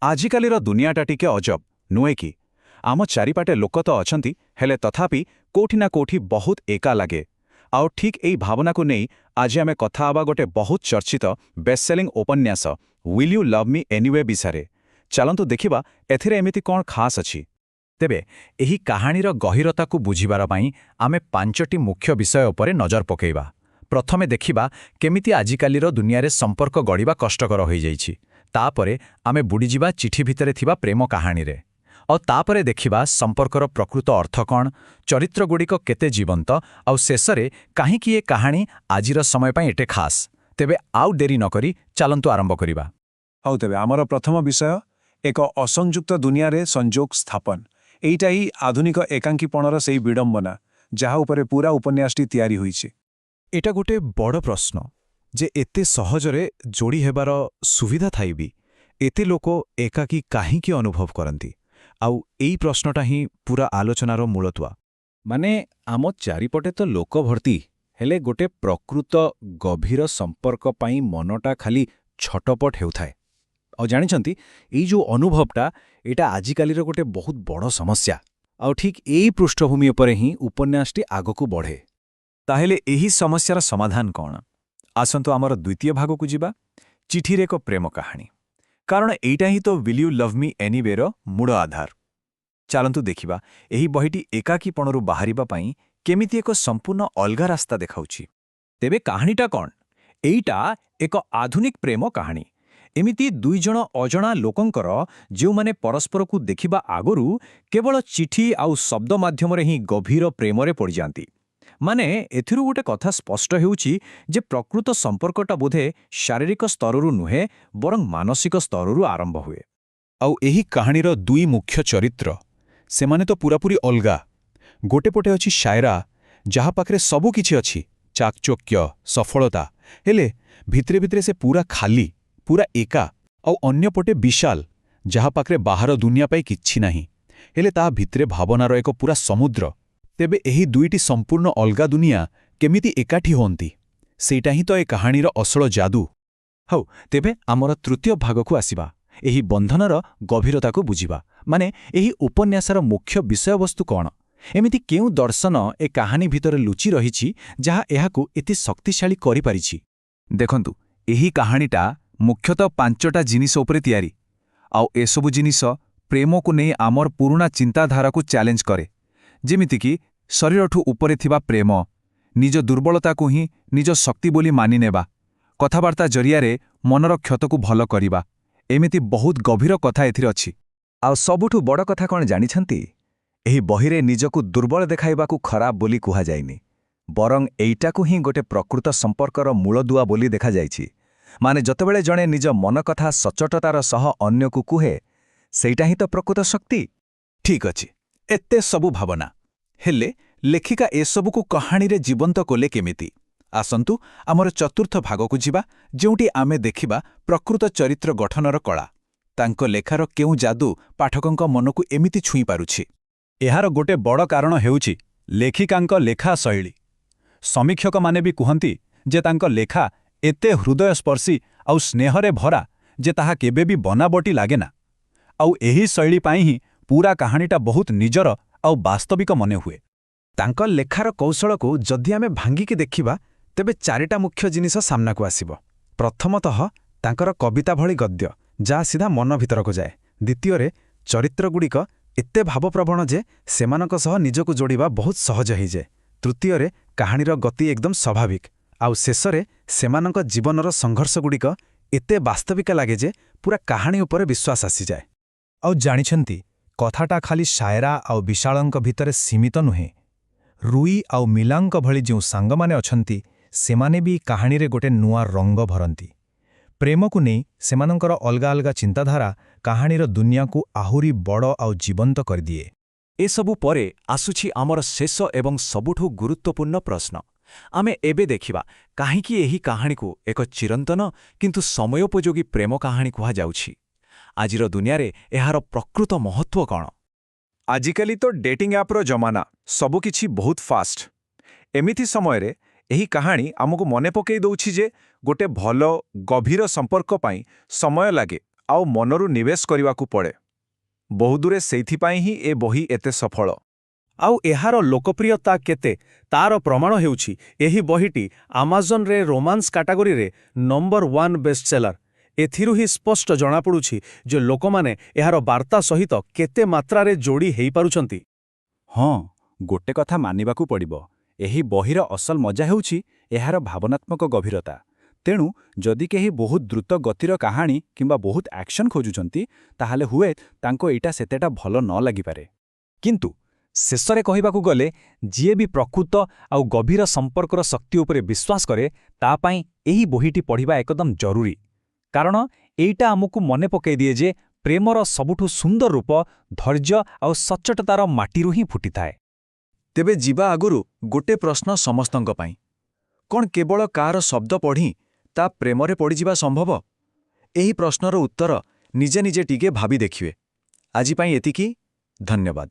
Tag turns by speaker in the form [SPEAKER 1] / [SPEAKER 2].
[SPEAKER 1] ଆଜିକାଲିର ଦୁନିଆଟା ଟିକେ ଅଜବ ନୁହେଁ କି? ଆମ ଚାରିପାଟେ ଲୋକ ତ ଅଛନ୍ତି, ହେଲେ ତଥାପି କୋଉଠି ନା କୋଉଠି ବହୁତ ଏକା ଲାଗେ। ଆଉ ଠିକ୍ ଏଇ ଭାବନାକୁ ନେଇ ଆଜି ଆମେ କଥା ହେବା ଗୋଟେ ବହୁତ ଚର୍ଚ୍ଚିତ ବେଷ୍ଟସେଲିଂ ଉପନ୍ୟାସ ୱିଲ୍ ୟୁ ଲଭ୍ ମି ଏନିୱେ ବିଷୟରେ। ଚାଲନ୍ତୁ ଦେଖିବା ଏଥିରେ ଏମିତି କ'ଣ ଖାସ୍ ଅଛି। ତେବେ ଏହି କାହାଣୀର ଗହୀରତାକୁ ବୁଝିବାର ପାଇଁ ଆମେ 5ଟି ମୁଖ୍ୟ ବିଷୟ ଉପରେ ନଜର ପକାଇବା। ପ୍ରଥମେ ଦେଖିବା କେମିତି ଆଜିକାଲିର ଦୁନିଆରେ ସମ୍ପର୍କ ଗଢ଼ିବା କଷ୍ଟକର ହୋଇଯାଇଛି। ତାପରେ ଆମେ ବୁଡ଼ିଯିବା ଚିଠି ଭିତରେ ଥିବା ପ୍ରେମ କାହାଣୀରେ। ଆଉ ତାପରେ ଦେଖିବା ସମ୍ପର୍କର ପ୍ରକୃତ ଅର୍ଥ କ'ଣ, ଚରିତ୍ରଗୁଡ଼ିକ କେତେ ଜୀବନ୍ତ, ଆଉ ଶେଷରେ କାହିଁକି ଏ କାହାଣୀ ଆଜିର ସମୟ ପାଇଁ ଏତେ ଖାସ୍। ତେବେ ଆଉ ଡେରି ନକରି ଚାଲନ୍ତୁ ଆରମ୍ଭ କରିବା।
[SPEAKER 2] ହଉ ତେବେ ଆମର ପ୍ରଥମ ବିଷୟ ଏକ ଅସଂଯୁକ୍ତ ଦୁନିଆରେ ସଂଯୋଗ ସ୍ଥାପନ। ଏଇଟା ହିଁ ଆଧୁନିକ ଏକାଙ୍କୀପଣର ସେହି ବିଡ଼ମ୍ବନା ଯାହା ଉପରେ ପୁରା ଉପନ୍ୟାସଟି ତିଆରି ହୋଇଛି।
[SPEAKER 1] ଏଟା ଗୋଟେ ବଡ଼ ପ୍ରଶ୍ନ ଯେ ଏତେ ସହଜରେ ଯୋଡ଼ି ହେବାର ସୁବିଧା ଥାଇ ବି ଏତେ ଲୋକ ଏକାକୀ କାହିଁକି ଅନୁଭବ କରନ୍ତି? ଆଉ ଏଇ ପ୍ରଶ୍ନଟା ହିଁ ପୁରା ଆଲୋଚନାର ମୂଳତ୍ୱା। ମାନେ ଆମ ଚାରିପଟେ ତ ଲୋକ ଭର୍ତ୍ତି, ହେଲେ ଗୋଟେ ପ୍ରକୃତ ଗଭୀର ସମ୍ପର୍କ ପାଇଁ ମନଟା ଖାଲି ଛଟପଟ ହେଉଥାଏ। ଆଉ ଜାଣିଛନ୍ତି, ଏଇ ଯୋଉ ଅନୁଭବଟା ଏଇଟା ଆଜିକାଲିର ଗୋଟେ ବହୁତ ବଡ଼ ସମସ୍ୟା। ଆଉ ଠିକ୍ ଏଇ ପୃଷ୍ଠଭୂମି ଉପରେ ହିଁ ଉପନ୍ୟାସଟି ଆଗକୁ ବଢ଼େ। ତାହେଲେ ଏହି ସମସ୍ୟାର ସମାଧାନ କ'ଣ? ଆସନ୍ତୁ ଆମର ଦ୍ୱିତୀୟ ଭାଗକୁ ଯିବା, ଚିଠିରେ ଏକ ପ୍ରେମ କାହାଣୀ। କାରଣ ଏଇଟା ହିଁ ତ ୱିଲ୍ ୟୁ ଲଭ୍ ମି ଏନିୱେର ମୂଳ ଆଧାର। ଚାଲନ୍ତୁ ଦେଖିବା ଏହି ବହିଟି ଏକାକୀପଣରୁ ବାହାରିବା ପାଇଁ କେମିତି ଏକ ସମ୍ପୂର୍ଣ୍ଣ ଅଲଗା ରାସ୍ତା ଦେଖାଉଛି। ତେବେ କାହାଣୀଟା କ'ଣ? ଏଇଟା ଏକ ଆଧୁନିକ ପ୍ରେମ କାହାଣୀ। ଏମିତି ଦୁଇଜଣ ଅଜଣା ଲୋକଙ୍କର ଯେଉଁମାନେ ପରସ୍ପରକୁ ଦେଖିବା ଆଗରୁ କେବଳ ଚିଠି ଆଉ ଶବ୍ଦ ମାଧ୍ୟମରେ ହିଁ ଗଭୀର ପ୍ରେମରେ ପଡ଼ିଯାନ୍ତି। ମାନେ ଏଥିରୁ ଗୋଟେ କଥା ସ୍ପଷ୍ଟ ହେଉଛି ଯେ ପ୍ରକୃତ ସମ୍ପର୍କଟା ବୋଧେ ଶାରୀରିକ ସ୍ତରରୁ ନୁହେଁ, ବରଂ ମାନସିକ ସ୍ତରରୁ ଆରମ୍ଭ ହୁଏ। ଆଉ ଏହି କାହାଣୀର ଦୁଇ ମୁଖ୍ୟ ଚରିତ୍ର, ସେମାନେ ତ ପୂରାପୂରି ଅଲଗା। ଗୋଟେ ପଟେ ଅଛି ଶାୟରା, ଯାହା ପାଖରେ ସବୁ କିଛି ଅଛି, ଚାକଚକ୍ୟ, ସଫଳତା, ହେଲେ ଭିତରେ ଭିତରେ ସେ ପୁରା ଖାଲି, ପୁରା ଏକା। ଆଉ ଅନ୍ୟପଟେ ବିଶାଲ, ଯାହା ପାଖରେ ବାହାର ଦୁନିଆ ପାଇଁ କିଛି ନାହିଁ, ହେଲେ ତାହା ଭିତରେ ଭାବନାର ଏକ ପୁରା ସମୁଦ୍ର। ତେବେ ଏହି ଦୁଇଟି ସମ୍ପୂର୍ଣ୍ଣ ଅଲଗା ଦୁନିଆ କେମିତି ଏକାଠି ହୁଅନ୍ତି? ସେଇଟା ହିଁ ତ ଏ କାହାଣୀର ଅସଲ ଯାଦୁ। ହଉ ତେବେ ଆମର ତୃତୀୟ ଭାଗକୁ ଆସିବା, ଏହି ବନ୍ଧନର ଗଭୀରତାକୁ ବୁଝିବା। ମାନେ ଏହି ଉପନ୍ୟାସର ମୁଖ୍ୟ ବିଷୟବସ୍ତୁ କ'ଣ? ଏମିତି କେଉଁ ଦର୍ଶନ ଏ କାହାଣୀ ଭିତରେ ଲୁଚି ରହିଛି ଯାହା ଏହାକୁ ଏତେ ଶକ୍ତିଶାଳୀ କରିପାରିଛି? ଦେଖନ୍ତୁ, ଏହି କାହାଣୀଟା ମୁଖ୍ୟତଃ 5ଟା ଜିନିଷ ଉପରେ ତିଆରି। ଆଉ ଏସବୁ ଜିନିଷ ପ୍ରେମକୁ ନେଇ ଆମର ପୁରୁଣା ଚିନ୍ତାଧାରାକୁ ଚ୍ୟାଲେଞ୍ଜ କରେ। ଯେମିତିକି ଶରୀରଠୁ ଉପରେ ଥିବା ପ୍ରେମ, ନିଜ ଦୁର୍ବଳତାକୁ ହିଁ ନିଜ ଶକ୍ତି ବୋଲି ମାନିନେବା, କଥାବାର୍ତ୍ତା ଜରିଆରେ ମନର କ୍ଷତକୁ ଭଲ କରିବା। ଏମିତି ବହୁତ ଗଭୀର କଥା ଏଥିରେ ଅଛି। ଆଉ ସବୁଠୁ ବଡ଼ କଥା କ'ଣ ଜାଣିଛନ୍ତି? ଏହି ବହିରେ ନିଜକୁ ଦୁର୍ବଳ ଦେଖାଇବାକୁ ଖରାପ ବୋଲି କୁହାଯାଇନି, ବରଂ ଏଇଟାକୁ ହିଁ ଗୋଟେ ପ୍ରକୃତ ସମ୍ପର୍କର ମୂଳଦୁଆ ବୋଲି ଦେଖାଯାଇଛି। ମାନେ ଯେତେବେଳେ ଜଣେ ନିଜ ମନ କଥା ସଚ୍ଚୋଟତାର ସହ ଅନ୍ୟକୁ କୁହେ, ସେଇଟା ହିଁ ତ ପ୍ରକୃତ ଶକ୍ତି। ଠିକ୍ ଅଛି, ଏତେ ସବୁ ଭାବନା, ହେଲେ ଲେଖିକା ଏସବୁକୁ କାହାଣୀରେ ଜୀବନ୍ତ କଲେ କେମିତି? ଆସନ୍ତୁ ଆମର ଚତୁର୍ଥ ଭାଗକୁ ଯିବା, ଯେଉଁଠି ଆମେ ଦେଖିବା ପ୍ରକୃତ ଚରିତ୍ର ଗଠନର କଳା। ତାଙ୍କ ଲେଖାର କେଉଁ ଯାଦୁ ପାଠକଙ୍କ ମନକୁ ଏମିତି ଛୁଇଁ ପାରୁଛି? ଏହାର ଗୋଟେ ବଡ଼ କାରଣ ହେଉଛି ଲେଖିକାଙ୍କ ଲେଖା ଶୈଳୀ। ସମୀକ୍ଷକମାନେ ବି କୁହନ୍ତି ଯେ ତାଙ୍କ ଲେଖା ଏତେ ହୃଦୟସ୍ପର୍ଶୀ ଆଉ ସ୍ନେହରେ ଭରା ଯେ ତାହା କେବେ ବି ବନାବଟି ଲାଗେନା। ଆଉ ଏହି ଶୈଳୀ ପାଇଁ ହିଁ ପୁରା କାହାଣୀଟା ବହୁତ ନିଜର ଆଉ ବାସ୍ତବିକ ମନେ ହୁଏ। ତାଙ୍କ ଲେଖାର କୌଶଳକୁ ଯଦି ଆମେ ଭାଙ୍ଗିକି ଦେଖିବା, ତେବେ 4ଟା ମୁଖ୍ୟ ଜିନିଷ ସାମ୍ନାକୁ ଆସିବ। ପ୍ରଥମତଃ ତାଙ୍କର କବିତା ଭଳି ଗଦ୍ୟ, ଯାହା ସିଧା ମନ ଭିତରକୁ ଯାଏ। ଦ୍ୱିତୀୟରେ ଚରିତ୍ରଗୁଡ଼ିକ ଏତେ ଭାବପ୍ରବଣ ଯେ ସେମାନଙ୍କ ସହ ନିଜକୁ ଯୋଡ଼ିବା ବହୁତ ସହଜ ହୋଇଯାଏ। ତୃତୀୟରେ କାହାଣୀର ଗତି ଏକଦମ ସ୍ୱାଭାବିକ। ଆଉ ଶେଷରେ ସେମାନଙ୍କ ଜୀବନର ସଂଘର୍ଷଗୁଡ଼ିକ ଏତେ ବାସ୍ତବିକ ଲାଗେ ଯେ ପୁରା କାହାଣୀ ଉପରେ ବିଶ୍ୱାସ ଆସିଯାଏ। ଆଉ ଜାଣିଛନ୍ତି, କଥାଟା ଖାଲି ଶାୟରା ଆଉ ବିଶାଳଙ୍କ ଭିତରେ ସୀମିତ ନୁହେଁ। ରୁଇ ଆଉ ମିଲାଙ୍କ ଭଳି ଯେଉଁ ସାଙ୍ଗମାନେ ଅଛନ୍ତି, ସେମାନେ ବି କାହାଣୀରେ ଗୋଟେ ନୂଆ ରଙ୍ଗ ଭରନ୍ତି। ପ୍ରେମକୁ ନେଇ ସେମାନଙ୍କର ଅଲଗା ଅଲଗା ଚିନ୍ତାଧାରା କାହାଣୀର ଦୁନିଆକୁ ଆହୁରି ବଡ଼ ଆଉ ଜୀବନ୍ତ କରିଦିଏ। ଏସବୁ ପରେ ଆସୁଛି ଆମର ଶେଷ ଏବଂ ସବୁଠୁ ଗୁରୁତ୍ୱପୂର୍ଣ୍ଣ ପ୍ରଶ୍ନ। ଆମେ ଏବେ ଦେଖିବା କାହିଁକି ଏହି କାହାଣୀକୁ ଏକ ଚିରନ୍ତନ କିନ୍ତୁ ସମୟୋପଯୋଗୀ ପ୍ରେମ କାହାଣୀ କୁହାଯାଉଛି। ଆଜିର ଦୁନିଆରେ ଏହାର ପ୍ରକୃତ ମହତ୍ତ୍ୱ କ'ଣ? ଆଜିକାଲି ତ ଡେଟିଂ ଆପ୍ର ଜମାନା, ସବୁକିଛି ବହୁତ ଫାଷ୍ଟ। ଏମିତି ସମୟରେ ଏହି କାହାଣୀ ଆମକୁ ମନେ ପକାଇ ଦେଉଛି ଯେ ଗୋଟେ ଭଲ ଗଭୀର ସମ୍ପର୍କ ପାଇଁ ସମୟ ଲାଗେ ଆଉ ମନରୁ ନିବେଶ କରିବାକୁ ପଡ଼େ। ବହୁଦୂରେ ସେଇଥିପାଇଁ ହିଁ ଏ ବହି ଏତେ ସଫଳ।
[SPEAKER 3] ଆଉ ଏହାର ଲୋକପ୍ରିୟତା କେତେ ତାର ପ୍ରମାଣ ହେଉଛି ଏହି ବହିଟି ଆମାଜନରେ ରୋମାନ୍ସ କାଟାଗୋରୀରେ ନମ୍ବର 1 ବେଷ୍ଟସେଲର। ଏଥିରୁ ହିଁ ସ୍ପଷ୍ଟ ଜଣାପଡ଼ୁଛି ଯେ ଲୋକମାନେ ଏହାର ବାର୍ତ୍ତା ସହିତ କେତେ ମାତ୍ରାରେ ଯୋଡ଼ି ହୋଇପାରୁଛନ୍ତି।
[SPEAKER 4] ହଁ, ଗୋଟେ କଥା ମାନିବାକୁ ପଡ଼ିବ, ଏହି ବହିର ଅସଲ ମଜା ହେଉଛି ଏହାର ଭାବନାତ୍ମକ ଗଭୀରତା। ତେଣୁ ଯଦି କେହି ବହୁତ ଦ୍ରୁତ ଗତିର କାହାଣୀ କିମ୍ବା ବହୁତ ଆକ୍ସନ୍ ଖୋଜୁଛନ୍ତି, ତାହେଲେ ହୁଏ ତାଙ୍କୁ ଏଇଟା ସେତେଟା ଭଲ ନ ଲାଗିପାରେ। କିନ୍ତୁ ଶେଷରେ କହିବାକୁ ଗଲେ, ଯିଏ ବି ପ୍ରକୃତ ଆଉ ଗଭୀର ସମ୍ପର୍କର ଶକ୍ତି ଉପରେ ବିଶ୍ୱାସ କରେ, ତା ପାଇଁ ଏହି ବହିଟି ପଢ଼ିବା ଏକଦମ ଜରୁରୀ। କାରଣ ଏଇଟା ଆମକୁ ମନେ ପକାଇଦିଏ ଯେ ପ୍ରେମର ସବୁଠୁ ସୁନ୍ଦର ରୂପ ଧୈର୍ଯ୍ୟ ଆଉ ସଚ୍ଚୋଟତାର ମାଟିରୁ ହିଁ ଫୁଟିଥାଏ।
[SPEAKER 1] ତେବେ ଯିବା ଆଗରୁ ଗୋଟେ ପ୍ରଶ୍ନ ସମସ୍ତଙ୍କ ପାଇଁ। କ'ଣ କେବଳ କାହାର ଶବ୍ଦ ପଢ଼ି ତା ପ୍ରେମରେ ପଡ଼ିଯିବା ସମ୍ଭବ? ଏହି ପ୍ରଶ୍ନର ଉତ୍ତର ନିଜେ ନିଜେ ଟିକେ ଭାବି ଦେଖିବେ। ଆଜି ପାଇଁ ଏତିକି। ଧନ୍ୟବାଦ।